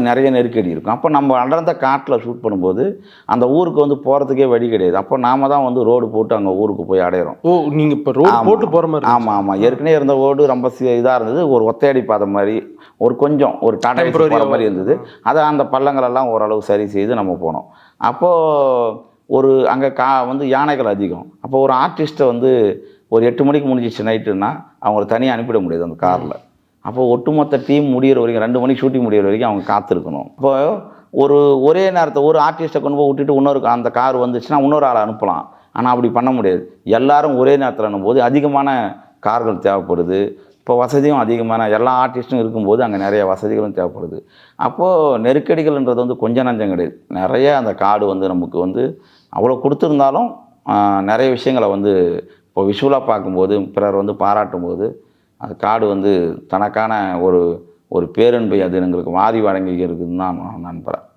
நிறைய நெருக்கடி இருக்கும். அப்போ நம்ம அடர்ந்த காட்டில் ஷூட் பண்ணும்போது அந்த ஊருக்கு வந்து போகிறதுக்கே வழி கிடையாது. அப்போ நாம தான் வந்து ரோடு போட்டு அங்கே ஊருக்கு போய் அடையிறோம். ஓ! நீங்க இப்போ ரோடு போட்டு போகிற மாதிரி? ஆமாம். ஏற்கனவே இருந்த ரோடு ரொம்ப இதாக இருந்தது. ஒரு ஒத்தையடி பாதை மாதிரி, ஒரு டாடா ஏசி போகிற மாதிரி இருந்தது. அதை அந்த பள்ளங்களெல்லாம் ஓரளவு சரி செய்து நம்ம போனோம். அப்போது அங்கே வந்து யானைகள் அதிகம். அப்போ ஒரு ஆர்டிஸ்ட்டை வந்து ஒரு 8 மணிக்கு முடிஞ்சிச்சு நைட்டுன்னா அவங்கள தனியாக அனுப்பிட முடியாது அந்த காரில். அப்போ ஒட்டுமொத்த டீம் முடிகிற வரைக்கும் 2 மணிக்கு ஷூட்டிங் முடிகிற வரைக்கும் அவங்க காத்திருக்கணும். இப்போ ஒரே நேரத்தை ஒரு ஆர்டிஸ்ட்டை கொண்டு போய் விட்டுட்டு அந்த கார் வந்துச்சுன்னா இன்னொரு ஆளை அனுப்பலாம். ஆனால் அப்படி பண்ண முடியாது. எல்லாரும் ஒரே நேரத்தில் அனுப்பும்போது அதிகமான கார்கள் தேவைப்படுது. இப்போ வசதியும் அதிகமான எல்லா ஆர்டிஸ்ட்டும் இருக்கும்போது அங்கே நிறைய வசதிகளும் தேவைப்படுது. அப்போது நெருக்கடிகள்ன்றது வந்து கொஞ்சம் நஞ்சம் கிடையாது. நிறைய அந்த காடு வந்து நமக்கு வந்து அவ்வளோ கொடுத்துருந்தாலும் நிறைய விஷயங்களை வந்து இப்போ விஷுவலாக பார்க்கும்போது பிறர் வந்து பாராட்டும்போது அந்த காடு வந்து தனக்கான ஒரு பேரன்பை அது எங்களுக்கு வாரி வழங்கி இருக்குதுன்னு தான் நான் நம்புகிறேன்.